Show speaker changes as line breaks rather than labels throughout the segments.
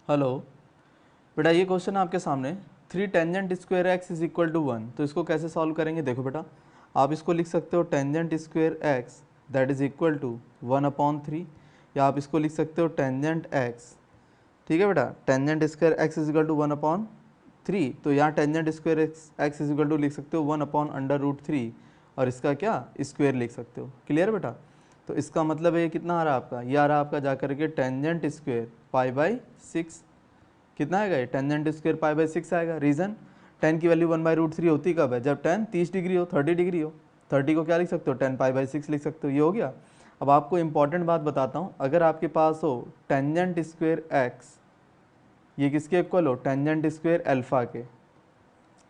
Hello बेटा, ये question है आपके सामने 3 tangent square x is equal to 1। तो इसको कैसे सॉल्व करेंगे? देखो बेटा, आप इसको लिख सकते हो tangent square x that is equal to 1/3, या आप इसको लिख सकते हो टेंजेंट एक्स। ठीक है बेटा, tangent square x is equal to 1/3। तो यहाँ tangent square x is equal to लिख सकते हो 1/√3 और इसका क्या स्क्वायर लिख सकते हो। क्लियर बेटा? तो इसका मतलब है ये कितना आ रहा है आपका? ये आ रहा है आपका जा करके टेंजेंट स्क्वायर π/6। कितना आएगा ये? टेंजेंट स्क्वायर π/6 आएगा। रीज़न, टेन की वैल्यू 1/√3 होती कब है? जब टेन 30 डिग्री हो, 30 डिग्री हो। 30 को क्या लिख सकते हो? 10 π/6 लिख सकते हो। ये हो गया। अब आपको इंपॉर्टेंट बात बताता हूँ, अगर आपके पास हो टेंजेंट स्क्वायर एक्स, ये किसके इक्वल हो? टेंजेंट स्क्वायर अल्फा के,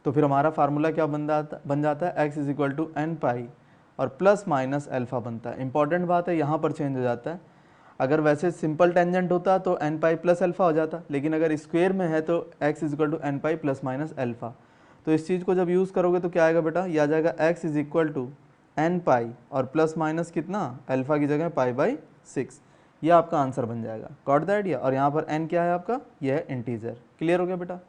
तो फिर हमारा फार्मूला क्या बन जाता है? X is equal to n pi और प्लस माइनस अल्फा बनता है। इंपॉर्टेंट बात है, यहाँ पर चेंज हो जाता है। अगर वैसे सिंपल टेंजेंट होता तो एन पाई प्लस अल्फा हो जाता, लेकिन अगर स्क्वायर में है तो x is equal to n pi plus minus alpha. तो इस चीज़ को जब यूज़ करोगे तो क्या आएगा बेटा? यह आ जाएगा x is equal to n pi और प्लस माइनस कितना? अल्फा की जगह π/6। यह आपका आंसर बन जाएगा। Got the idea? और यहाँ पर एन क्या है आपका? यह है इंटीजर। क्लियर हो गया बेटा?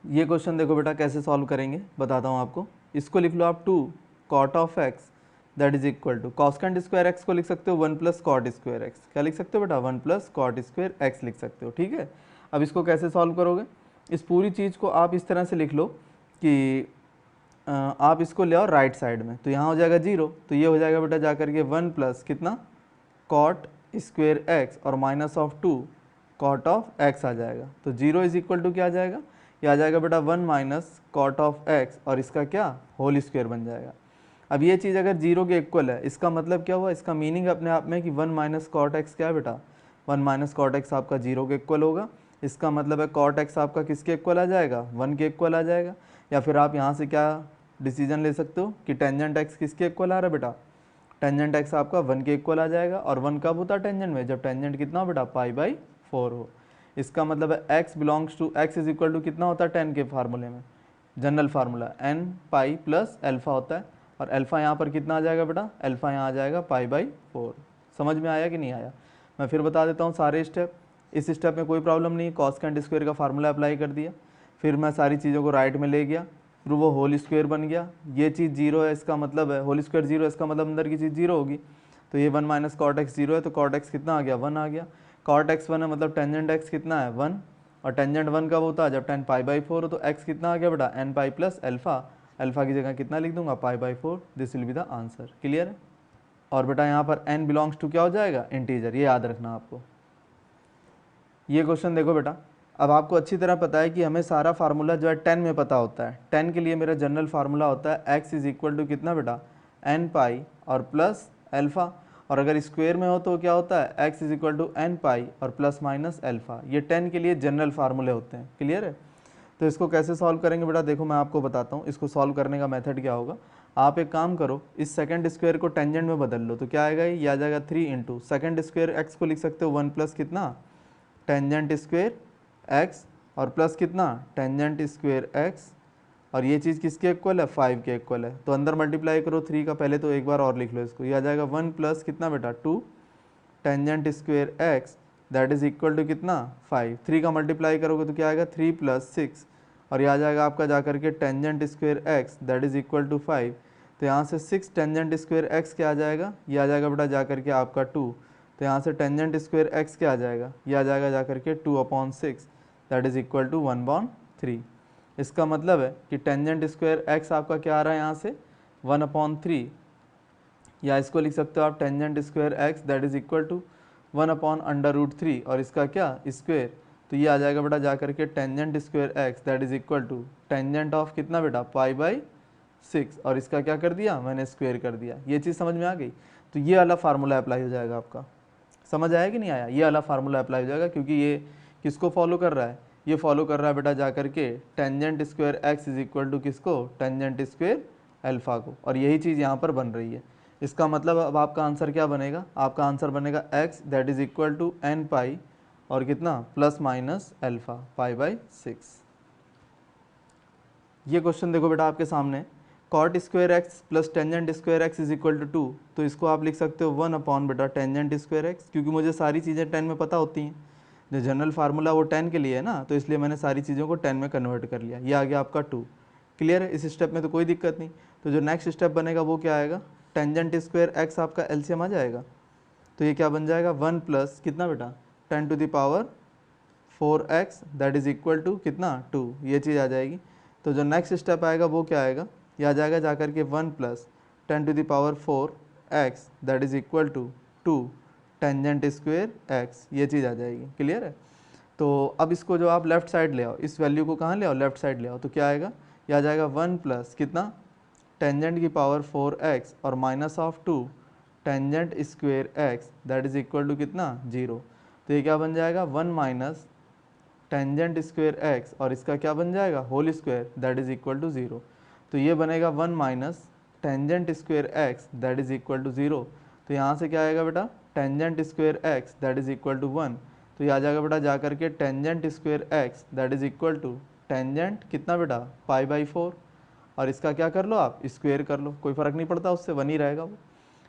ये क्वेश्चन देखो बेटा कैसे सॉल्व करेंगे, बताता हूँ आपको। इसको लिख लो आप 2 cot of x that is equal to cosecant square x को लिख सकते हो 1 + कॉट स्क्वायर एक्स। क्या लिख सकते हो बेटा? 1 + कॉट स्क्वायर एक्स लिख सकते हो। ठीक है, अब इसको कैसे सॉल्व करोगे? इस पूरी चीज़ को आप इस तरह से लिख लो कि आप इसको ले आओ राइट साइड में, तो यहाँ हो जाएगा 0, तो ये हो जाएगा बेटा जा करके 1 + कितना? कॉट स्क्वायर एक्स और -2 कॉट ऑफ एक्स आ जाएगा। तो 0 इज इक्वल टू क्या आ जाएगा? ये आ जाएगा बेटा 1 - कॉट ऑफ एक्स और इसका क्या? होल स्क्वायर बन जाएगा। अब ये चीज़ अगर 0 के इक्वल है, इसका मतलब क्या हुआ? इसका मीनिंग अपने आप में कि 1 - कॉट एक्स क्या है बेटा? 1 - कॉट एक्स आपका 0 के इक्वल होगा। इसका मतलब है कॉट एक्स आपका किसके इक्वल आ जाएगा? 1 के इक्वल आ जाएगा। या फिर आप यहाँ से क्या डिसीजन ले सकते हो कि टेंजेंट एक्स किसके इक्वल आ रहा है बेटा? टेंजेंट एक्स आपका 1 के इक्वल आ जाएगा। और 1 कब होता है टेंजेंट में? जब टेंजेंट कितना हो बेटा? π/4 हो। इसका मतलब है x belongs to x is equal to कितना होता है 10 के फार्मूले में? General formula n pi plus alpha होता है, और अल्फा यहाँ पर कितना आ जाएगा बेटा? अल्फा यहाँ आ जाएगा π/4। समझ में आया कि नहीं आया? मैं फिर बता देता हूँ सारे स्टेप। इस स्टेप में कोई प्रॉब्लम नहीं है, कॉस्केंट स्क्वायर का फार्मूला अप्लाई कर दिया, फिर मैं सारी चीज़ों को राइट में ले गया, फिर वो होल स्क्वायर बन गया। ये चीज़ 0 है, इसका मतलब है होल स्क्वायर 0 है, इसका मतलब अंदर की चीज़ 0 होगी। तो ये 1 - कॉट एक्स 0 है, तो कॉट एक्स कितना आ गया? 1 आ गया। कॉट एक्स 1 है, मतलब टेंजेंट एक्स कितना है? 1। और टेंजेंट 1 कब होता है? जब 10 π/4 हो। तो एक्स कितना आ गया बेटा? N pi plus alpha. Alpha की जगह कितना लिख दूंगा? π/4। This will be the answer. Clear है? और बेटा यहाँ पर n बिलोंग्स टू क्या हो जाएगा? इंटीजर। ये याद रखना आपको। ये क्वेश्चन देखो बेटा, अब आपको अच्छी तरह पता है कि हमें सारा फार्मूला जो है 10 में पता होता है। 10 के लिए मेरा जनरल फार्मूला होता है x इज इक्वल टू कितना बेटा? एन पाई और प्लस अल्फा। और अगर स्क्वायर में हो तो क्या होता है? x is equal to n pi और प्लस माइनस अल्फा। ये 10 के लिए जनरल फार्मूले होते हैं। क्लियर है? तो इसको कैसे सॉल्व करेंगे बेटा? देखो मैं आपको बताता हूँ इसको सॉल्व करने का मेथड क्या होगा। आप एक काम करो, इस सेकंड स्क्वायर को टेंजेंट में बदल लो, तो क्या आएगा? ये आ जाएगा 3 इंटू सेकेंड स्क्वायर एक्स को लिख सकते हो 1 प्लस कितना? टेंजेंट स्क्वायर एक्स और प्लस कितना? Tangent square x. और ये चीज़ किसके इक्वल है? 5 के इक्वल है। तो अंदर मल्टीप्लाई करो 3 का, पहले तो एक बार और लिख लो इसको। ये आ जाएगा 1 प्लस कितना बेटा? 2 tangent square x that is equal to कितना? 5। 3 का मल्टीप्लाई करोगे तो क्या आएगा? 3 + 6। और ये आ जाएगा आपका जा करके tangent square x that is equal to 5। तो यहाँ से 6 टेंजेंट स्क्वायर एक्स क्या आ जाएगा? ये आ जाएगा बेटा जा करके आपका 2। तो यहाँ से टेंजेंट स्क्वायर एक्स क्या आ जाएगा? ये आ जाएगा जा करके 2/6 दैट इज इक्वल टू 1/3। इसका मतलब है कि टेंजेंट स्क्वायर एक्स आपका क्या आ रहा है यहाँ से? 1/3, या इसको लिख सकते हो आप tangent square x that is equal to 1/√3 और इसका क्या? स्क्वायर। तो ये आ जाएगा बेटा जा करके tangent square x that is equal to tangent of कितना बेटा? π/6 और इसका क्या कर दिया? मैंने स्क्वायर कर दिया। ये चीज़ समझ में आ गई? तो ये वाला फार्मूला अप्लाई हो जाएगा आपका। समझ आया कि नहीं आया? ये वाला फार्मूला अप्लाई हो जाएगा, क्योंकि ये किसको फॉलो कर रहा है? ये फॉलो कर रहा है बेटा जा करके tangent square x is equal to किसको? टेंजेंट स्क्वायर अल्फा को। और यही चीज़ यहाँ पर बन रही है। इसका मतलब अब आपका आंसर क्या बनेगा? आपका आंसर बनेगा x that is equal to n pi और कितना? Plus minus alpha π/6। ये क्वेश्चन देखो बेटा आपके सामने, cot square x plus tangent square x is equal to 2। तो इसको आप लिख सकते हो 1 अपॉन बेटा टेंजेंट स्क्वायर एक्स, क्योंकि मुझे सारी चीज़ें 10 में पता होती हैं। जो जनरल फार्मूला वो 10 के लिए है ना, तो इसलिए मैंने सारी चीज़ों को 10 में कन्वर्ट कर लिया। ये आ गया आपका 2। क्लियर है, इस स्टेप में तो कोई दिक्कत नहीं। तो जो नेक्स्ट स्टेप बनेगा वो क्या आएगा, टेंजेंट स्क्वायर एक्स आपका एलसीएम आ जाएगा। तो ये क्या बन जाएगा, 1 प्लस कितना बेटा 10 to the power 4x that is equal to कितना 2, ये चीज़ आ जाएगी। तो जो नेक्स्ट स्टेप आएगा वो क्या आएगा, ये आ जाएगा जा करके 1 plus 10 to the power 4x that is equal to 2 tangent square x, ये चीज़ आ जाएगी। क्लियर है। तो अब इसको जो आप लेफ्ट साइड ले आओ, इस वैल्यू को कहाँ ले आओ, लेफ्ट साइड ले आओ, तो क्या आएगा, ये आ जाएगा 1 प्लस कितना टेंजेंट की पावर 4x और minus of 2 tangent square x that is equal to कितना 0। तो ये क्या बन जाएगा 1 माइनस टेंजेंट स्क्वायर x और इसका क्या बन जाएगा whole square that is equal to 0। तो ये बनेगा 1 minus tangent square x that is equal to 0। तो यहाँ से क्या आएगा बेटा tangent square x that is equal to 1। तो ये आ जाएगा बेटा जा करके tangent square x that is equal to tangent कितना बेटा π/4 और इसका क्या कर लो आप स्क्वायर कर लो, कोई फ़र्क नहीं पड़ता, उससे 1 ही रहेगा वो।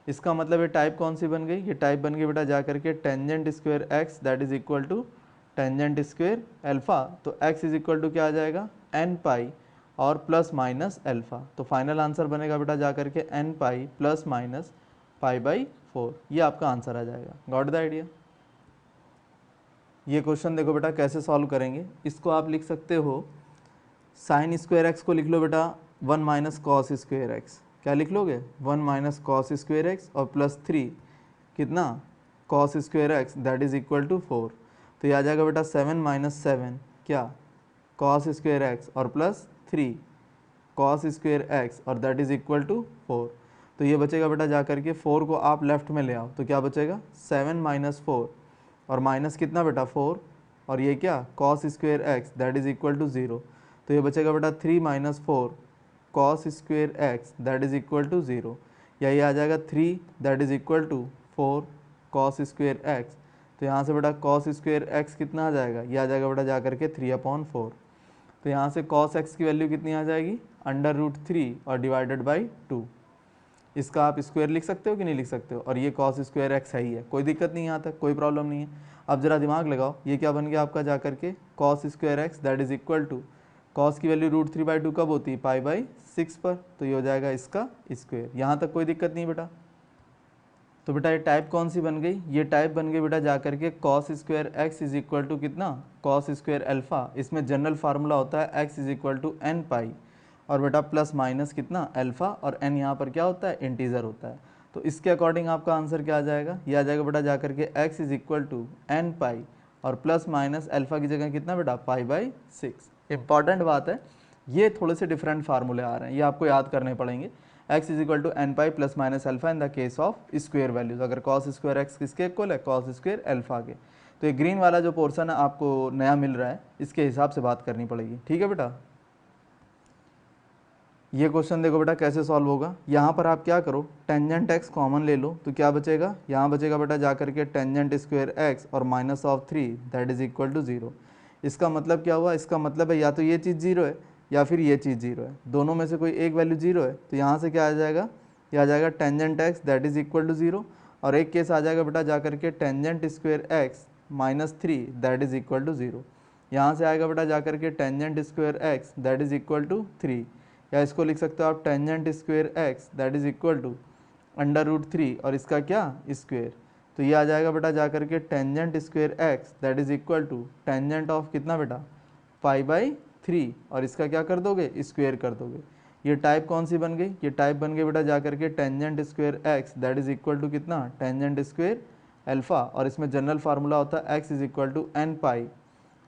इसका मतलब ये टाइप कौन सी बन गई, ये टाइप बन गई बेटा जा करके tangent square x that is equal to tangent square alpha. तो x इज़ इक्वल टू क्या आ जाएगा n पाई और प्लस माइनस अल्फ़ा। तो फाइनल आंसर बनेगा बेटा जा करके n पाई प्लस माइनस π/4, ये आपका आंसर आ जाएगा। Got the idea. ये क्वेश्चन देखो बेटा कैसे सॉल्व करेंगे, इसको आप लिख सकते हो साइन स्क्वायर एक्स को लिख लो बेटा 1 माइनस कॉस स्क्वायर एक्स, क्या लिख लोगे 1 माइनस कॉस स्क्वायर एक्स और प्लस 3 कितना cos square x that is equal to 4। तो ये आ जाएगा बेटा 7 माइनस 7 क्या कॉस स्क्वायर एक्स और प्लस 3 कॉस स्क्वायर एक्स और दैट इज़ इक्वल टू 4। तो ये बचेगा बेटा जा करके 4 को आप लेफ्ट में ले आओ, तो क्या बचेगा 7 माइनस 4 और माइनस कितना बेटा 4 और ये क्या cos square x that is equal to 0। तो ये बचेगा बेटा 3 minus 4 cos square x that is equal to 0, या ये आ जाएगा 3 that is equal to 4 cos square x. तो यहाँ से बेटा कॉस स्क्वायर एक्स कितना आ जाएगा, ये आ जाएगा बेटा जा करके 3/4। तो यहाँ से कॉस एक्स की वैल्यू कितनी आ जाएगी √3 और डिवाइडेड बाई 2। इसका आप स्क्वायर लिख सकते हो कि नहीं लिख सकते हो, और ये कॉस स्क्वायर एक्स है ही है, कोई दिक्कत नहीं, यहाँ तक कोई प्रॉब्लम नहीं है। अब जरा दिमाग लगाओ, ये क्या बन गया आपका जा करके cos square x that is equal to cos की वैल्यू √3/2 कब होती है π/6 पर, तो ये हो जाएगा इसका स्क्वायर। यहाँ तक कोई दिक्कत नहीं बेटा। तो बेटा ये टाइप कौन सी बन गई, ये टाइप बन गई बेटा जा करके cos square x is equal to कितना कॉस स्क्वायर अल्फ़ा। इसमें जनरल फार्मूला होता है x is equal to n pi और बेटा प्लस माइनस कितना अल्फ़ा, और n यहाँ पर क्या होता है इंटीजर होता है। तो इसके अकॉर्डिंग आपका आंसर क्या आ जाएगा, ये आ जाएगा बेटा जा करके x is equal to n pi और प्लस माइनस अल्फ़ा की जगह कितना बेटा π/6। इंपॉर्टेंट बात है, ये थोड़े से डिफरेंट फार्मूले आ रहे हैं, ये आपको याद करने पड़ेंगे। x is equal to n pi plus minus alpha in the case of square values, अगर कॉस स्क्वायर एक्स किसके इक्वल है कॉस स्क्वायर अल्फा के। तो ये ग्रीन वाला जो पोर्शन है आपको नया मिल रहा है, इसके हिसाब से बात करनी पड़ेगी, ठीक है बेटा। ये क्वेश्चन देखो बेटा कैसे सॉल्व होगा, यहाँ पर आप क्या करो टेंजेंट एक्स कॉमन ले लो, तो क्या बचेगा, यहाँ बचेगा बेटा जा करके टेंजेंट स्क्वायर एक्स और minus of 3 that is equal to 0। इसका मतलब क्या हुआ, इसका मतलब है या तो ये चीज़ 0 है या फिर ये चीज़ 0 है, दोनों में से कोई एक वैल्यू 0 है। तो यहाँ से क्या आ जाएगा, ये आ जाएगा tangent x that is equal to 0, और एक केस आ जाएगा बेटा जा करके tangent square x minus 3 that is equal to 0। यहाँ से आएगा बेटा जा करके tangent square x that is equal to 3, या इसको लिख सकते हो आप tangent square x that is equal to √3 और इसका क्या स्क्वायर। तो ये आ जाएगा बेटा जा करके tangent square x that is equal to tangent of कितना बेटा π/3 और इसका क्या कर दोगे स्क्वायर कर दोगे। ये टाइप कौन सी बन गई, ये टाइप बन गई बेटा जा करके tangent square x that is equal to कितना टेंजेंट स्क्वायर अल्फ़ा, और इसमें जनरल फार्मूला होता है x is equal to n pi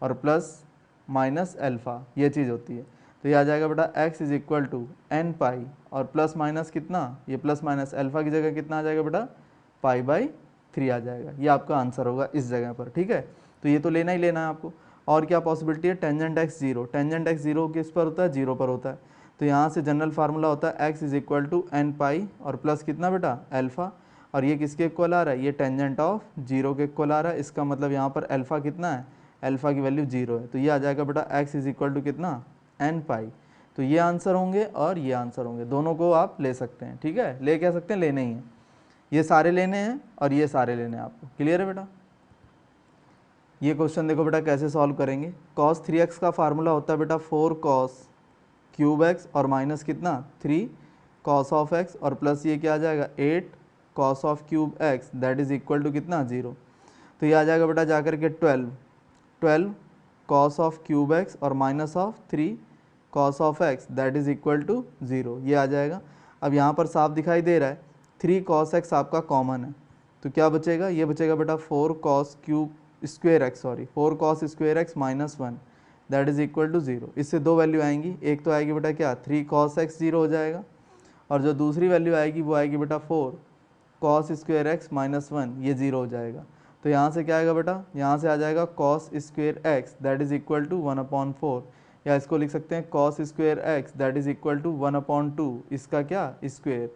और प्लस माइनस अल्फ़ा, ये चीज़ होती है। तो ये आ जाएगा बेटा x is equal to n pi और प्लस माइनस कितना, ये प्लस माइनस अल्फ़ा की जगह कितना आ जाएगा बेटा π/3 आ जाएगा, ये आपका आंसर होगा इस जगह पर, ठीक है। तो ये तो लेना ही लेना है आपको। और क्या पॉसिबिलिटी है, टेंजेंट एक्स 0, टेंजेंट एक्स 0 किस पर होता है 0 पर होता है। तो यहाँ से जनरल फार्मूला होता है x is equal to n pi और प्लस कितना बेटा अल्फ़ा, और ये किसके इक्वल आ रहा है, ये टेंजेंट ऑफ 0 के इक्वल आ रहा है। इसका मतलब यहाँ पर अल्फ़ा कितना है, अल्फ़ा की वैल्यू 0 है। तो ये आ जाएगा बेटा x इज इक्वल टू कितना n पाई। तो ये आंसर होंगे और ये आंसर होंगे, दोनों को आप ले सकते हैं, ठीक है, ले क्या सकते हैं, लेने ही हैं, ये सारे लेने हैं और ये सारे लेने हैं आपको। क्लियर है बेटा। ये क्वेश्चन देखो बेटा कैसे सॉल्व करेंगे। cos 3x का फार्मूला होता है बेटा 4 cos क्यूब x और माइनस कितना 3 cos ऑफ x और प्लस ये क्या आ जाएगा 8 cos of cube x that is equal to कितना 0। तो ये आ जाएगा बेटा जाकर के 12 cos ऑफ क्यूब x और minus of 3 cos of x that is equal to 0, ये आ जाएगा। अब यहाँ पर साफ दिखाई दे रहा है 3 cos x आपका कॉमन है, तो क्या बचेगा, ये बचेगा बेटा 4 cos cube square x, sorry 4 cos square x minus 1 that is equal to 0। इससे दो वैल्यू आएंगी, एक तो आएगी बेटा क्या 3 cos x 0 हो जाएगा, और जो दूसरी वैल्यू आएगी वो आएगी बेटा 4 cos स्क्वेयर एक्स माइनस 1, ये 0 हो जाएगा। तो यहाँ से क्या आएगा बेटा, यहाँ से आ जाएगा cos square x that is equal to 1/4, या इसको लिख सकते हैं cos square x that is equal to 1/2 इसका क्या स्क्वेयर,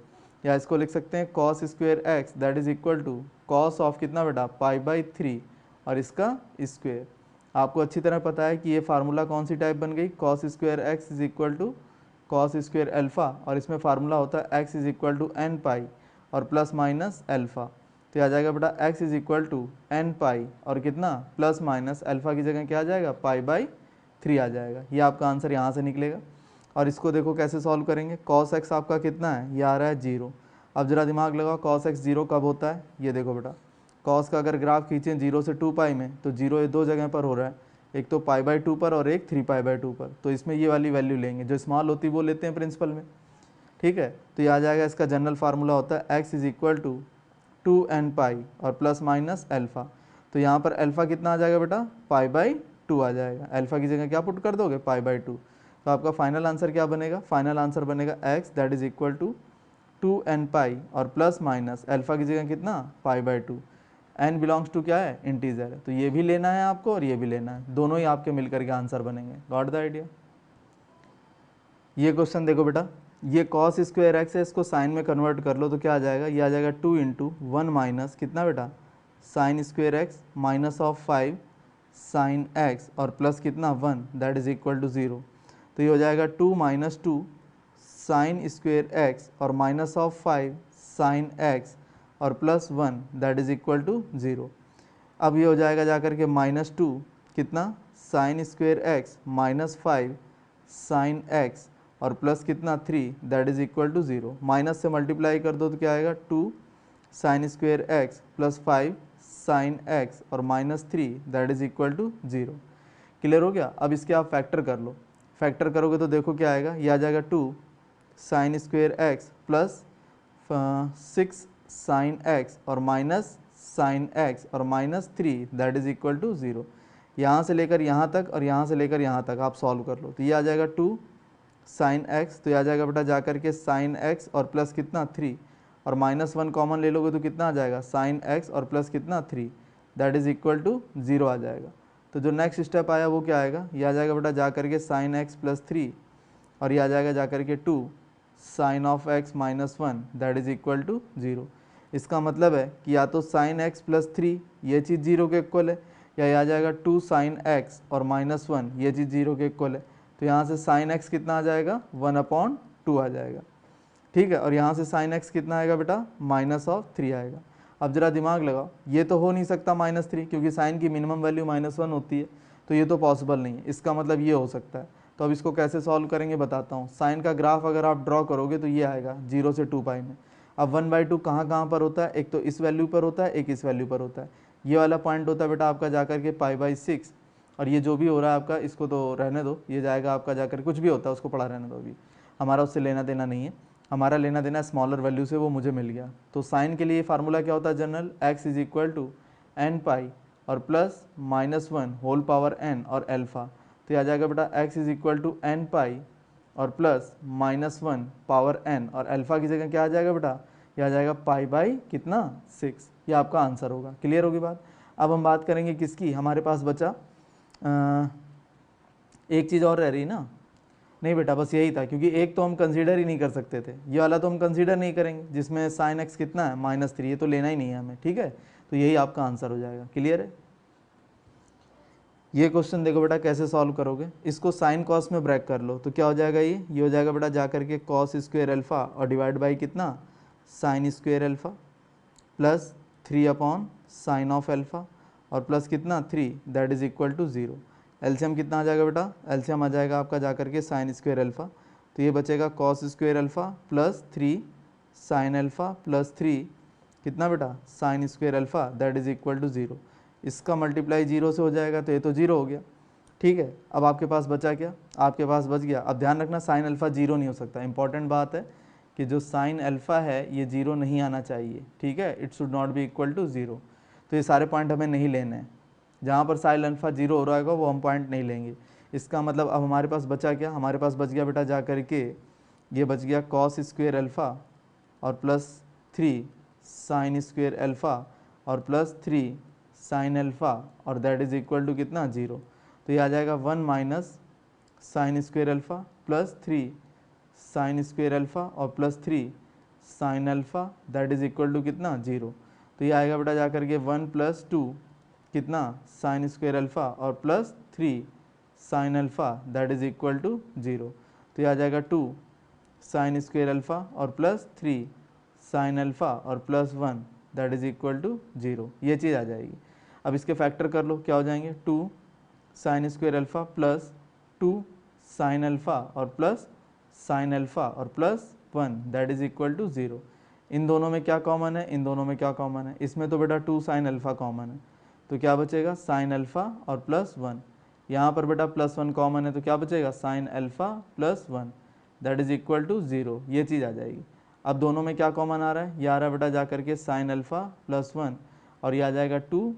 या इसको लिख सकते हैं cos square x that is equal to cos of कितना बेटा π/3 और इसका स्क्वेयर। आपको अच्छी तरह पता है कि ये फार्मूला कौन सी टाइप बन गई, cos square x is equal to cos square alpha, और इसमें फार्मूला होता है x is equal to n pi और प्लस माइनस अल्फ़ा। तो आ जाएगा बेटा x is equal to n pi और कितना प्लस माइनस अल्फ़ा की जगह क्या आ जाएगा π/3 आ जाएगा। ये आपका आंसर यहाँ से निकलेगा। और इसको देखो कैसे सॉल्व करेंगे, cos x आपका कितना है, ये आ रहा है 0। अब जरा दिमाग लगाओ cos x 0 कब होता है, ये देखो बेटा cos का अगर ग्राफ खींचें 0 से 2 पाई में, तो 0 ये दो जगह पर हो रहा है, एक तो π/2 पर और एक 3π/2 पर। तो इसमें ये वाली वैल्यू लेंगे, जो स्मॉल होती है वो लेते हैं प्रिंसिपल में, ठीक है। तो ये आ जाएगा, इसका जनरल फार्मूला होता है x is equal to 2n pi और प्लस माइनस अल्फ़ा। तो यहाँ पर अल्फ़ा कितना आ जाएगा बेटा π/2 आ जाएगा, अल्फ़ा की जगह क्या पुट कर दोगे π/2। तो आपका फाइनल आंसर क्या बनेगा, फाइनल आंसर बनेगा x that is equal to 2n pi और प्लस माइनस अल्फ़ा की जगह कितना π/2। n बिलोंग्स टू क्या है, इंटीजर है। तो ये भी लेना है आपको और ये भी लेना है, दोनों ही आपके मिलकर के आंसर बनेंगे। Got the idea. ये क्वेश्चन देखो बेटा, ये cos स्क्वायर एक्स है, इसको साइन में कन्वर्ट कर लो तो क्या आ जाएगा, ये आ जाएगा 2 × 1 माइनस कितना बेटा sine square x minus of 5 sine x और प्लस कितना 1 दैट इज इक्वल टू 0। तो ये हो जाएगा 2 - 2 साइन स्क्वायर एक्स और माइनस ऑफ 5 साइन एक्स और plus 1 that is equal to 0। अब ये हो जाएगा जाकर के -2 कितना sine square x minus 5 sine x और प्लस कितना 3 that is equal to 0। Minus से मल्टीप्लाई कर दो तो क्या आएगा 2 sine square x plus 5 sine x और -3 that is equal to 0। Clear हो गया। अब इसके आप फैक्टर कर लो, फैक्टर करोगे तो देखो क्या आएगा, ये आ जाएगा 2 sine square x plus 6 sign x और माइनस साइन एक्स और -3 दैट इज इक्वल टू 0। यहाँ से लेकर यहाँ तक और यहाँ से लेकर यहाँ तक आप सॉल्व कर लो। तो ये आ जाएगा 2 साइन एक्स, तो ये आ जाएगा बेटा जाकर के साइन एक्स और प्लस कितना 3 और -1 कॉमन ले लोगे तो कितना आ जाएगा साइन एक्स और प्लस कितना 3 दैट इज इक्वल टू 0 आ जाएगा। तो जो नेक्स्ट स्टेप आया वो क्या आएगा, ये आ जाएगा बेटा जाकर के साइन एक्स प्लस 3 और ये आ जाएगा जाकर के 2 sine of x -1 that is equal to 0। इसका मतलब है कि या तो साइन एक्स प्लस 3 ये चीज़ 0 के इक्वल है, या ये आ जाएगा 2 साइन एक्स और -1 ये चीज़ 0 के इक्वल है। तो यहाँ से साइन एक्स कितना आ जाएगा 1/2 आ जाएगा, ठीक है। और यहाँ से साइन एक्स कितना आएगा बेटा -3 आएगा। अब जरा दिमाग लगाओ, ये तो हो नहीं सकता -3 क्योंकि साइन की मिनिमम वैल्यू -1 होती है, तो ये तो पॉसिबल नहीं है। इसका मतलब ये हो सकता है। तो अब इसको कैसे सॉल्व करेंगे बताता हूँ। साइन का ग्राफ अगर आप ड्रॉ करोगे तो ये आएगा 0 से 2 पाई में। अब 1/2 कहाँ पर होता है, एक तो इस वैल्यू पर होता है, एक इस वैल्यू पर होता है। ये वाला पॉइंट होता है बेटा आपका जाकर के π/6, और ये जो भी हो रहा है आपका इसको तो रहने दो, ये जाएगा आपका जाकर कुछ भी होता है उसको पढ़ा रहने दो, अभी हमारा उससे लेना देना नहीं है। हमारा लेना देना स्मॉलर वैल्यू से, वो मुझे मिल गया। तो साइन के लिए फार्मूला क्या होता है general, x is equal to n pi और प्लस -1 होल पावर n और अल्फ़ा। तो ये आ जाएगा बेटा x is equal to n pi और प्लस -1 पावर n और अल्फ़ा की जगह क्या आ जाएगा बेटा, ये आ जाएगा π/कितना 6। ये आपका आंसर होगा। क्लियर होगी बात। अब हम बात करेंगे किसकी, हमारे पास बचा एक चीज़ और रह रही ना, नहीं बेटा बस यही था, क्योंकि एक तो हम कंसीडर ही नहीं कर सकते थे, ये वाला तो हम कंसीडर नहीं करेंगे जिसमें साइन एक्स कितना है -3, ये तो लेना ही नहीं है हमें, ठीक है। तो यही आपका आंसर हो जाएगा। क्लियर है। ये क्वेश्चन देखो बेटा कैसे सॉल्व करोगे, इसको साइन कॉस में ब्रेक कर लो तो क्या हो जाएगा, ये हो जाएगा बेटा जाकर के कॉस स्क्वायर अल्फ़ा और डिवाइड बाई कितना sine square alpha plus 3 upon sine of alpha और प्लस कितना 3 that is equal to 0। LCM कितना आ जाएगा बेटा, एलसीएम आ जाएगा आपका जा करके साइन स्क्वायर अल्फ़ा, तो ये बचेगा cos square alpha plus 3 sine alpha plus 3 कितना बेटा sine square alpha that is equal to 0। इसका मल्टीप्लाई 0 से हो जाएगा तो ये तो 0 हो गया। ठीक है, अब आपके पास बचा क्या, आपके पास बच गया, अब ध्यान रखना साइन अल्फ़ा 0 नहीं हो सकता, इंपॉर्टेंट बात है कि जो साइन अल्फ़ा है ये 0 नहीं आना चाहिए। ठीक है, it should not be equal to 0। तो ये सारे पॉइंट हमें नहीं लेने हैं, जहाँ पर साइन अल्फ़ा 0 हो रहा होगा वो हम पॉइंट नहीं लेंगे। इसका मतलब अब हमारे पास बचा क्या, हमारे पास बच गया बेटा जा करके ये बच गया कॉस स्क्वायर अल्फ़ा और प्लस 3 साइन स्क्वायर अल्फ़ा और प्लस 3 साइन अल्फ़ा और दैट इज इक्वल टू कितना 0। तो ये आ जाएगा 1 minus sine square alpha plus 3 sine square alpha और plus 3 sine alpha that is equal to कितना 0। तो ये आएगा बेटा जा करके 1 प्लस 2 कितना साइन स्क्वायर अल्फ़ा और plus 3 sine alpha that is equal to 0। तो ये आ जाएगा 2 साइन स्क्वायर अल्फ़ा और प्लस 3 साइन अल्फ़ा और plus 1 that is equal to 0। ये चीज़ आ जाएगी। अब इसके फैक्टर कर लो, क्या हो जाएंगे 2 sine square alpha plus 2 sine alpha और प्लस साइन अल्फ़ा और plus 1 that is equal to 0। इन दोनों में क्या कॉमन है, इन दोनों में क्या कॉमन है, इसमें तो बेटा 2 साइन अल्फ़ा कॉमन है, तो क्या बचेगा साइन अल्फ़ा और प्लस 1। यहाँ पर बेटा प्लस 1 कॉमन है तो क्या बचेगा sine alpha plus 1 that is equal to 0। ये चीज़ आ जाएगी। अब दोनों में क्या कॉमन आ रहा है, ये आ रहा है बेटा जा करके साइन अल्फ़ा प्लस 1 और ये आ जाएगा 2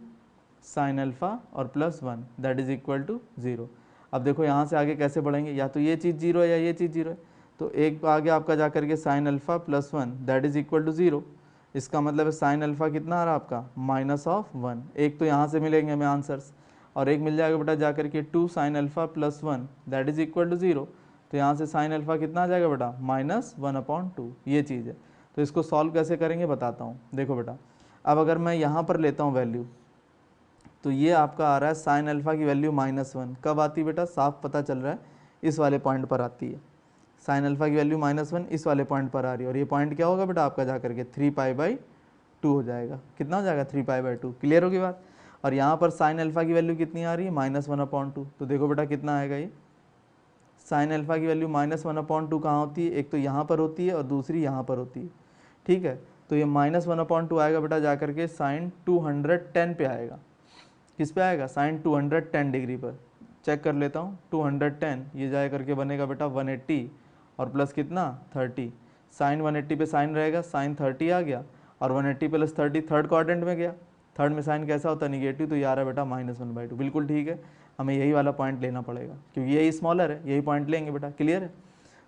साइन अल्फ़ा और plus 1 that is equal to 0। अब देखो यहाँ से आगे कैसे बढ़ेंगे, या तो ये चीज़ 0 है या ये चीज़ 0 है, तो एक आगे आपका जा करके sine alpha plus 1 that is equal to 0। इसका मतलब है साइन अल्फ़ा कितना आ रहा है आपका माइनस ऑफ 1। एक तो यहाँ से मिलेंगे हमें आंसर्स और एक मिल जाएगा बेटा जा करके 2 sine alpha plus 1 that is equal to 0। तो यहाँ से साइन अल्फ़ा कितना आ जाएगा बेटा माइनस 1/2। ये चीज़ है। तो इसको सॉल्व कैसे करेंगे बताता हूँ। देखो बेटा, अब अगर मैं यहाँ पर लेता हूँ वैल्यू, तो ये आपका आ रहा है साइन अल्फ़ा की वैल्यू -1 कब आती है बेटा, साफ पता चल रहा है इस वाले पॉइंट पर आती है। साइन अल्फ़ा की वैल्यू -1 इस वाले पॉइंट पर आ रही है और ये पॉइंट क्या होगा बेटा आपका जा करके 3π/2 हो जाएगा। कितना हो जाएगा 3π/2। क्लियर होगी बात। और यहाँ पर साइन अल्फ़ा की वैल्यू कितनी आ रही है -1/2। तो देखो बेटा कितना आएगा, ये साइन अल्फ़ा की वैल्यू -1/2 कहाँ होती है, एक तो यहाँ पर होती है और दूसरी यहाँ पर होती है। ठीक है, तो ये -1/2 आएगा बेटा जा करके साइन 210 पे आएगा। किस पे आएगा, साइन 210 डिग्री पर। चेक कर लेता हूँ 210 ये जाए करके बनेगा बेटा 180 और प्लस कितना 30। साइन 180 पे साइन रहेगा, साइन 30 आ गया और 180 प्लस 30 थर्ड क्वाड्रेंट में गया। थर्ड में साइन कैसा होता है निगेटिव, तो ये आ रहा है बेटा -1/2। बिल्कुल ठीक है, हमें यही वाला पॉइंट लेना पड़ेगा क्योंकि यही स्मॉलर है, यही पॉइंट लेंगे बेटा। क्लियर है।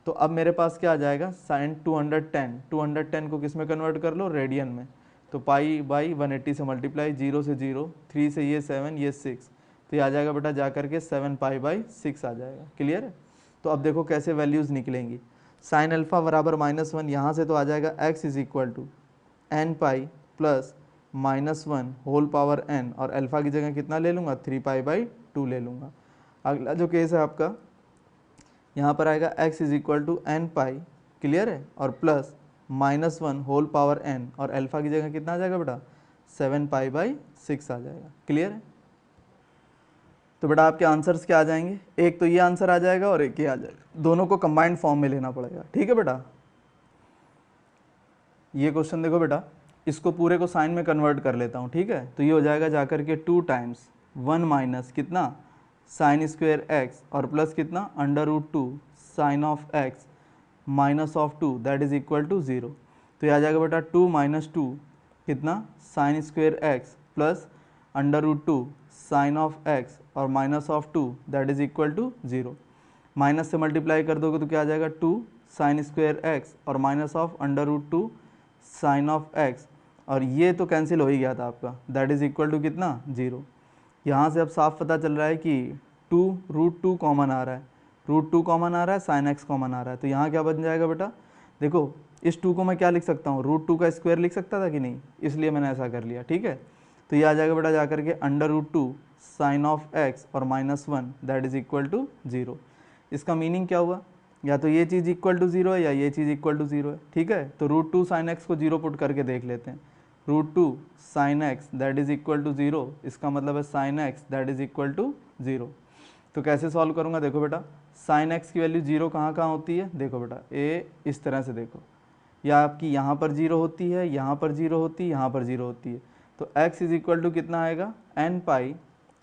तो अब मेरे पास क्या आ जाएगा साइन 210 को किस में कन्वर्ट कर लो, रेडियन में। तो π/180 से मल्टीप्लाई, 0 से 0, 3 से ये 7 ये 6, तो ये आ जाएगा बेटा जा करके 7π/6 आ जाएगा। क्लियर है। तो अब देखो कैसे वैल्यूज़ निकलेंगी। साइन अल्फ़ा बराबर -1 यहाँ से तो आ जाएगा x is equal to nπ plus -1 whole power n और अल्फ़ा की जगह कितना ले लूँगा 3π/2 ले लूँगा। अगला जो केस है आपका यहाँ पर आएगा x is equal to nπ। Clear है, और प्लस -1 होल पावर n और अल्फ़ा की जगह कितना आ जाएगा बेटा 7π/6 आ जाएगा। क्लियर है। तो बेटा आपके आंसर्स क्या आ जाएंगे, एक तो ये आंसर आ जाएगा और एक ये आ जाएगा, दोनों को कंबाइंड फॉर्म में लेना पड़ेगा। ठीक है बेटा। ये क्वेश्चन देखो बेटा, इसको पूरे को साइन में कन्वर्ट कर लेता हूँ। ठीक है, तो ये हो जाएगा जाकर के 2 टाइम्स 1 माइनस कितना साइन स्क्वेयर एक्स और प्लस कितना √2 sine of x minus of 2 that is equal to 0। तो ये आ जाएगा बेटा 2 - 2 कितना sine square x plus √2 sine of x और minus of 2 that is equal to 0। Minus से मल्टीप्लाई कर दोगे तो क्या आ जाएगा 2 साइन स्क्वेयर एक्स और minus of √2 sine of x, और ये तो कैंसिल हो ही गया था आपका, दैट इज इक्वल टू कितना 0। यहाँ से अब साफ पता चल रहा है कि 2√2 कॉमन आ रहा है, √2 कॉमन आ रहा है, साइन एक्स कॉमन आ रहा है। तो यहाँ क्या बन जाएगा बेटा, देखो इस 2 को मैं क्या लिख सकता हूँ, √2 का स्क्वायर लिख सकता था कि नहीं, इसलिए मैंने ऐसा कर लिया। ठीक है, तो ये आ जाएगा बेटा जा करके √2 साइन ऑफ एक्स और -1 दैट इज इक्वल टू 0। इसका मीनिंग क्या हुआ, या तो ये चीज़ इक्वल टू 0 है या ये चीज़ इक्वल टू 0 है। ठीक है, तो √2 साइन एक्स को 0 पुट करके देख लेते हैं। √2 sine x that is equal to 0, इसका मतलब है sine x that is equal to 0। तो कैसे सॉल्व करूँगा, देखो बेटा साइन एक्स की वैल्यू 0 कहाँ कहाँ होती है, देखो बेटा ए इस तरह से देखो, या आपकी यहाँ पर 0 होती है, यहाँ पर 0 होती है, यहाँ पर 0 होती है। तो x इज इक्वल टू कितना आएगा n पाई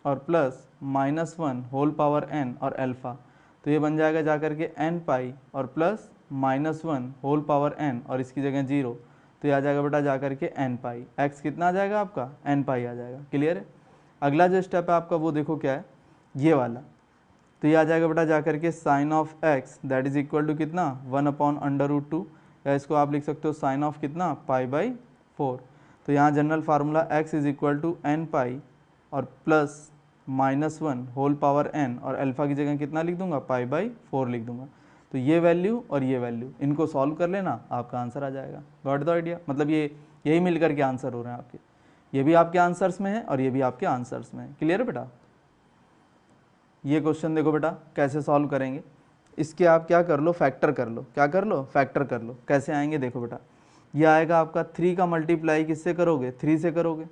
और प्लस -1 होल पावर n और अल्फ़ा। तो ये बन जाएगा जा करके n पाई और प्लस -1 होल पावर n और इसकी जगह 0, तो ये आ जाएगा बेटा जा करके n पाई। x कितना आ जाएगा आपका n पाई आ जाएगा। क्लियर है। अगला जो स्टेप है आपका वो देखो क्या है, ये वाला। तो ये आ जाएगा बेटा जा करके sine of x that is equal to कितना 1/√2, या इसको आप लिख सकते हो साइन ऑफ कितना π/4। तो यहाँ general formula x is equal to n pi और प्लस -1 होल पावर n और अल्फ़ा की जगह कितना लिख दूंगा π/4 लिख दूंगा। तो ये वैल्यू और ये वैल्यू इनको सॉल्व कर लेना, आपका आंसर आ जाएगा। गॉट द आइडिया, मतलब ये यही मिलकर के आंसर हो रहे हैं आपके, ये भी आपके आंसर्स में है और ये भी आपके आंसर्स में है। क्लियर है बेटा। ये क्वेश्चन देखो बेटा कैसे सॉल्व करेंगे, इसके आप क्या कर लो, फैक्टर कर लो। क्या कर लो, फैक्टर कर लो। कैसे आएंगे देखो बेटा, ये आएगा आपका 3 का मल्टीप्लाई किससे करोगे, 3 से करोगे।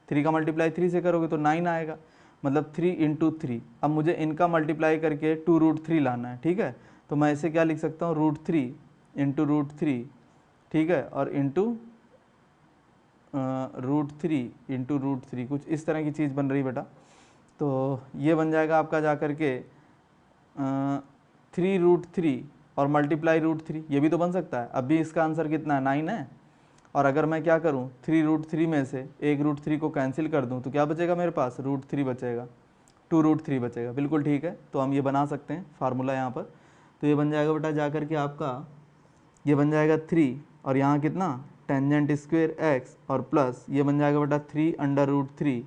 3 का मल्टीप्लाई 3 से करोगे तो 9 आएगा, मतलब 3 × 3। अब मुझे इनका मल्टीप्लाई करके 2√3 लाना है, ठीक है। तो मैं इसे क्या लिख सकता हूँ, √3 × √3, ठीक है, और इंटू √3 × √3, कुछ इस तरह की चीज़ बन रही बेटा। तो ये बन जाएगा आपका जा करके 3√3 और मल्टीप्लाई √3, ये भी तो बन सकता है। अभी इसका आंसर कितना है, 9 है। और अगर मैं क्या करूँ, 3√3 में से एक √3 को कैंसिल कर दूँ तो क्या बचेगा मेरे पास, √3 बचेगा, 2√3 बचेगा। बिल्कुल ठीक है, तो हम ये बना सकते हैं फार्मूला यहाँ पर। तो ये बन जाएगा बेटा जा करके आपका, ये बन जाएगा 3 और यहाँ कितना टेंजेंट स्क्वेयर x और प्लस ये बन जाएगा बेटा 3/√3,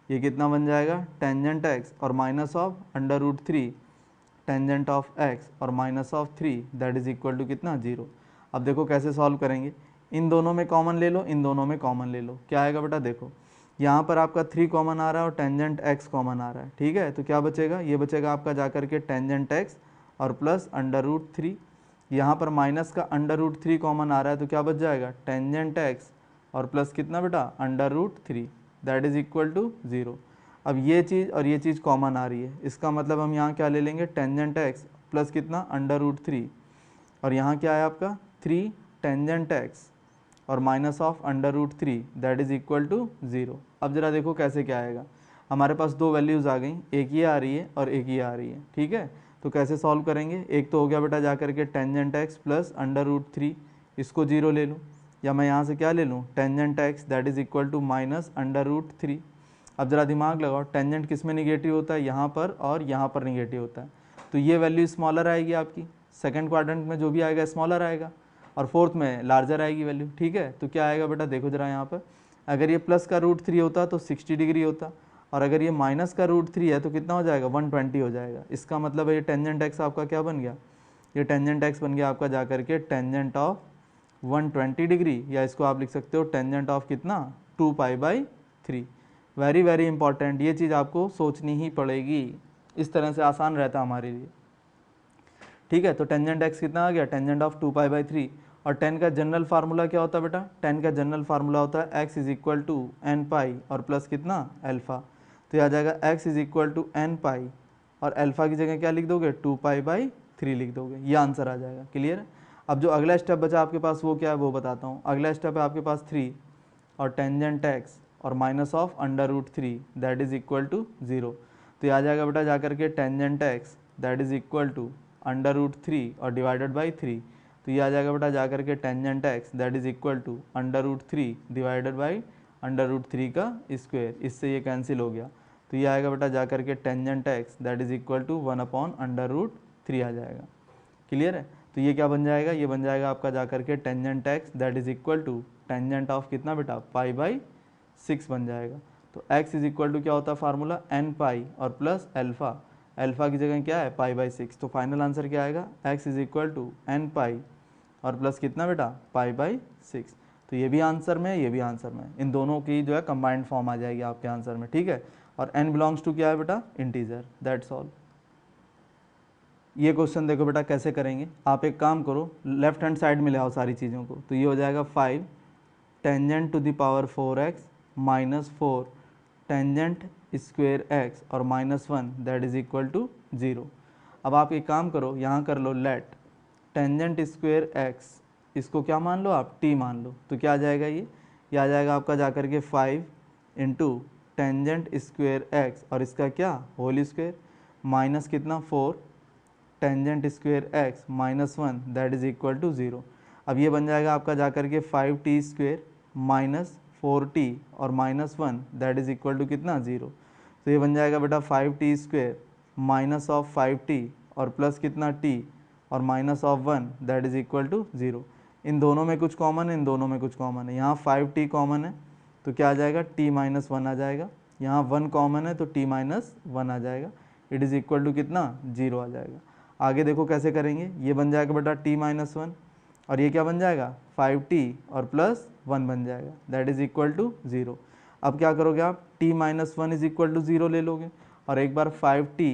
ये कितना बन जाएगा टेंजेंट x और minus of √3 tangent of x और minus of 3 that is equal to कितना 0। अब देखो कैसे सॉल्व करेंगे, इन दोनों में कॉमन ले लो, इन दोनों में कॉमन ले लो। क्या आएगा बेटा, देखो यहाँ पर आपका 3 कॉमन आ रहा है और टेंजेंट x कॉमन आ रहा है, ठीक है। तो क्या बचेगा, ये बचेगा आपका जा करके टेंजेंट x और प्लस √3, यहाँ पर माइनस का √3 कॉमन आ रहा है तो क्या बच जाएगा टेंजेंट x और प्लस कितना बेटा √3 दैट इज इक्वल टू 0। अब ये चीज़ और ये चीज़ कॉमन आ रही है, इसका मतलब हम यहाँ क्या ले लेंगे टेंजेंट x प्लस कितना √3 और यहाँ क्या है आपका 3 टेंजेंट x और minus of √3 that is equal to 0। अब जरा देखो कैसे क्या आएगा, हमारे पास दो वैल्यूज़ आ गई, एक ये आ रही है और एक ये आ रही है, ठीक है। तो कैसे सॉल्व करेंगे, एक तो हो गया बेटा जा करके टेंजेंट x प्लस √3, इसको 0 ले लूँ, या मैं यहाँ से क्या ले लूँ tangent x that is equal to minus √3। अब ज़रा दिमाग लगाओ, टेंजेंट किस में निगेटिव होता है, यहाँ पर और यहाँ पर निगेटिव होता है। तो ये वैल्यू स्मॉलर आएगी आपकी, सेकंड क्वाड्रेंट में जो भी आएगा स्मॉलर आएगा और फोर्थ में लार्जर आएगी वैल्यू, ठीक है। तो क्या आएगा बेटा, देखो जरा यहाँ पर, अगर ये प्लस का √3 होता तो 60 डिग्री होता, और अगर ये माइनस का √3 है तो कितना हो जाएगा 120 हो जाएगा। इसका मतलब है ये टेंजेंट x आपका क्या बन गया, ये टेंजेंट x बन गया आपका जा करके टेंजेंट ऑफ 120 डिग्री, या इसको आप लिख सकते हो टेंजेंट ऑफ कितना 2π/3। वेरी वेरी इंपॉर्टेंट, ये चीज़ आपको सोचनी ही पड़ेगी, इस तरह से आसान रहता है हमारे लिए, ठीक है। तो टेंजेंट x कितना आ गया टेंजेंट ऑफ 2π/3, और 10 का जनरल फार्मूला क्या होता है बेटा, 10 का जनरल फार्मूला होता है x is equal to n pi और प्लस कितना अल्फ़ा। तो यह आ जाएगा x is equal to n pi और अल्फ़ा की जगह क्या लिख दोगे 2π/3 लिख दोगे, ये आंसर आ जाएगा। क्लियर है। अब जो अगला स्टेप बचा आपके पास वो क्या है वो बताता हूँ। अगला स्टेप है आपके पास 3 और टेंजेंट x और minus of √3 that is equal to 0। तो ये आ जाएगा बेटा जा करके tangent x that is equal to √3 और डिवाइडेड बाई 3। तो ये आ जाएगा बेटा जा करके tangent x that is equal to √3 divided by √3 का स्क्वायर, इससे ये कैंसिल हो गया। तो ये आएगा बेटा जा करके tangent x that is equal to 1/√3 आ जाएगा। क्लियर है। तो ये क्या बन जाएगा, ये बन जाएगा आपका जा करके tangent x that is equal to tangent of कितना बेटा π/6 बन जाएगा। तो x इज इक्वल टू क्या होता है फार्मूला n पाई और प्लस अल्फ़ा, अल्फ़ा की जगह क्या है π/6। तो फाइनल आंसर क्या आएगा x is equal to n pi और प्लस कितना बेटा π/6। तो ये भी आंसर में है, ये भी आंसर में है, इन दोनों की जो है कंबाइंड फॉर्म आ जाएगी आपके आंसर में, ठीक है। और n बिलोंग्स टू क्या है बेटा इंटीजर, दैट्स ऑल। ये क्वेश्चन देखो बेटा कैसे करेंगे, आप एक काम करो लेफ्ट हैंड साइड में ले आओ सारी चीज़ों को। तो ये हो जाएगा 5 tangent to the power 4x minus 4 tangent square x और -1 दैट इज इक्वल टू 0। अब आप एक काम करो, यहाँ कर लो लेट टेंजेंट स्क्वेयर x, इसको क्या मान लो आप, t मान लो, तो क्या आ जाएगा ये आ जाएगा आपका जाकर के 5 इंटू टेंजेंट स्क्वेयर x और इसका क्या होल स्क्वेयर माइनस कितना 4 tangent square x -1 that is equal to 0। अब ये बन जाएगा आपका जाकर के 5t स्क्वेयर माइनस 4t और -1 दैट इज इक्वल टू कितना 0। तो ये बन जाएगा बेटा 5t square minus of 5t और प्लस कितना t और minus of 1 that is equal to 0। इन दोनों में कुछ कॉमन है, इन दोनों में कुछ कॉमन है, यहाँ 5t कॉमन है तो क्या आ जाएगा t माइनस 1 आ जाएगा, यहाँ 1 कॉमन है तो t माइनस 1 आ जाएगा, इट इज़ इक्वल टू कितना 0 आ जाएगा। आगे देखो कैसे करेंगे, ये बन जाएगा बेटा t माइनस 1 और ये क्या बन जाएगा 5t और प्लस 1 बन जाएगा दैट इज इक्वल टू 0। अब क्या करोगे आप, t minus 1 is equal to 0 ले लोगे और एक बार 5t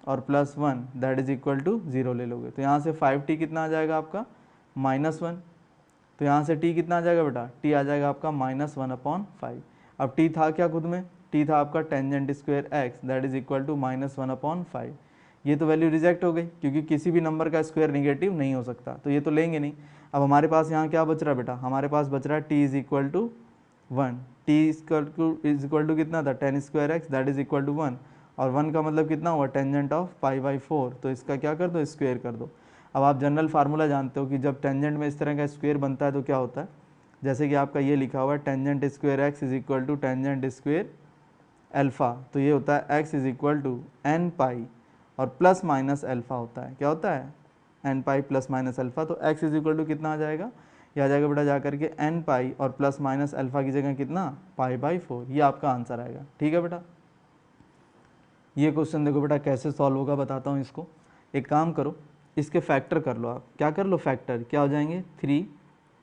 और plus 1 that is equal to 0 ले लोगे, तो यहाँ से 5t कितना आ जाएगा आपका -1, तो यहाँ से t कितना आ जाएगा बेटा, t आ जाएगा आपका -1/5। अब t था क्या खुद में, t था आपका tangent square x that is equal to -1/5। ये तो वैल्यू रिजेक्ट हो गई क्योंकि किसी भी नंबर का स्क्वायर निगेटिव नहीं हो सकता, तो ये तो लेंगे नहीं। अब हमारे पास यहाँ क्या बच रहा है बेटा, हमारे पास बच रहा है t is equal to 1, t is equal to कितना था tan square x that is equal to 1 और 1 का मतलब कितना हुआ टेंजेंट ऑफ π/4, तो इसका क्या कर दो स्क्वायर कर दो। अब आप जनरल फार्मूला जानते हो कि जब टेंजेंट में इस तरह का स्क्वायर बनता है तो क्या होता है, जैसे कि आपका ये लिखा हुआ है tangent square x is equal to tangent square alpha, तो ये होता है x is equal to n pi और प्लस माइनस अल्फ़ा होता है, क्या होता है n pi plus minus alpha, तो x इज इक्वल टू कितना आ जाएगा, ये आ जाएगा बेटा जा करके n पाई और प्लस माइनस अल्फ़ा की जगह कितना π/4, ये आपका आंसर आएगा। ठीक है बेटा, ये क्वेश्चन देखो बेटा कैसे सॉल्व होगा बताता हूँ इसको। एक काम करो, इसके फैक्टर कर लो आप, क्या कर लो फैक्टर, क्या हो जाएंगे 3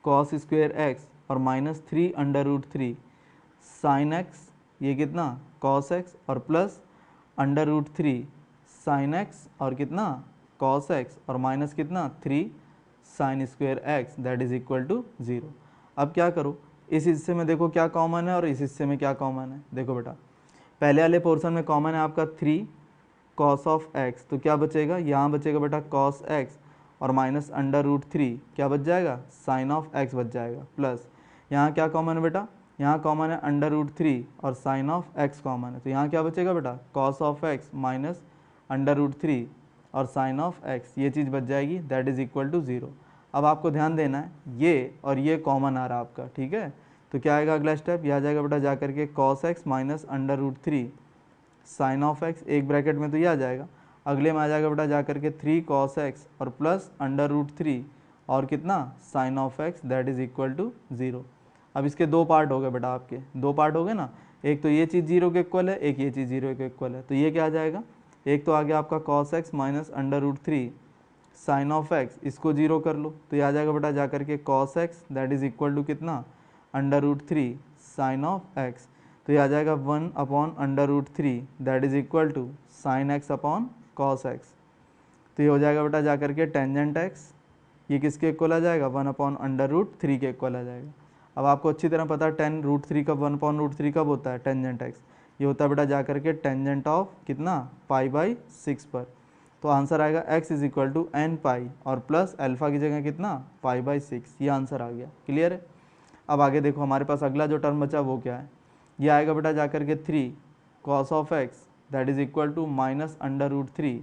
cos स्क्वेयर x और -3 √3 sin x, ये कितना cos x और प्लस √3 sin x और कितना cos x और माइनस कितना 3 sin square x that is equal to 0। अब क्या करो, इस हिस्से में देखो क्या कॉमन है और इस हिस्से में क्या कॉमन है, देखो बेटा पहले वाले पोर्शन में कॉमन है आपका 3 cos ऑफ x, तो क्या बचेगा, यहाँ बचेगा बेटा cos x और माइनस √3 क्या बच जाएगा sin ऑफ x बच जाएगा, प्लस यहाँ क्या कॉमन है बेटा, यहाँ कॉमन है √3 और sin ऑफ x कॉमन है, तो यहाँ क्या बचेगा बेटा cos ऑफ x माइनस √3 और sin ऑफ x, ये चीज़ बच जाएगी दैट इज इक्वल टू 0। अब आपको ध्यान देना है ये और ये कॉमन आ रहा है आपका, ठीक है, तो क्या आएगा अगला स्टेप, यह आ जाएगा बेटा जा करके cos x minus √3 sin of x, एक ब्रैकेट में तो ये आ जाएगा, अगले में आ जाएगा बेटा जा करके 3 cos x और प्लस √3 और कितना sin of x that is equal to 0। अब इसके दो पार्ट हो गए बेटा, आपके दो पार्ट हो गए ना, एक तो ये चीज़ 0 के इक्वल है, एक ये चीज़ 0 के इक्वल है, तो ये क्या आ जाएगा, एक तो आ गया आपका cos x minus √3 sin of x, इसको 0 कर लो तो ये आ जाएगा बेटा जा करके cos x that is equal to कितना √3 sin ऑफ x, तो ये आ जाएगा 1/√3 that is equal to sin x upon cos x, तो ये हो जाएगा बेटा जा करके टेंजेंट x, ये किसके इक्वल आ जाएगा 1/√3 के इक्वल आ जाएगा। अब आपको अच्छी तरह पता है tan√3 कब 1/√3 कब होता है टेंजेंट x, ये होता है बेटा जा करके टेंजेंट ऑफ कितना π/6 पर, तो आंसर आएगा x is equal to n pi और प्लस अल्फ़ा की जगह कितना π/6, ये आंसर आ गया। क्लियर है। अब आगे देखो हमारे पास अगला जो टर्म बचा वो क्या है, ये आएगा बेटा जा करके 3 cos of x that is equal to minus √3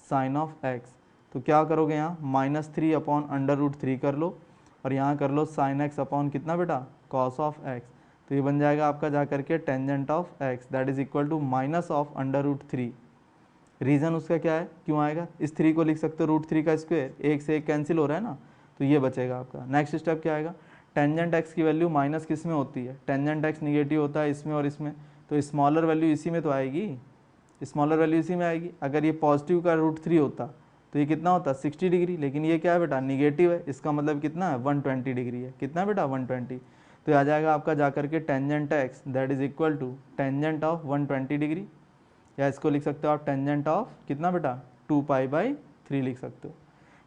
sin of x, तो क्या करोगे यहाँ -3/√3 कर लो और यहाँ कर लो sin x अपॉन कितना बेटा cos ऑफ x, तो ये बन जाएगा आपका जा करके tangent of x that is equal to minus of √3। Reason उसका क्या है, क्यों आएगा, इस 3 को लिख सकते हो √3 का स्क्वायर, एक से एक कैंसिल हो रहा है ना, तो ये बचेगा आपका। नेक्स्ट स्टेप क्या आएगा, टेंजेंट x की वैल्यू माइनस किस में होती है, टेंजेंट x निगेटिव होता है इसमें और इसमें, तो स्मॉलर वैल्यू इसी में तो आएगी, स्मॉलर वैल्यू इसी में आएगी। अगर ये पॉजिटिव का √3 होता तो ये कितना होता 60 डिग्री, लेकिन ये क्या है बेटा निगेटिव है, इसका मतलब कितना है 120 डिग्री है, कितना बेटा 120, तो आ जाएगा आपका जा करके tangent x that is equal to tangent of 120 degree, या इसको लिख सकते हो आप टेंजेंट ऑफ कितना बेटा 2π/3 लिख सकते हो।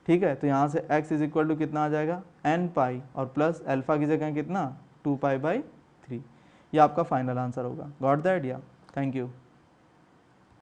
ठीक है, तो यहाँ से x इज इक्वल टू कितना आ जाएगा n पाई और प्लस अल्फ़ा की जगह कितना 2 पाई बाई 3। ये आपका फाइनल आंसर होगा। Got the idea? Thank you.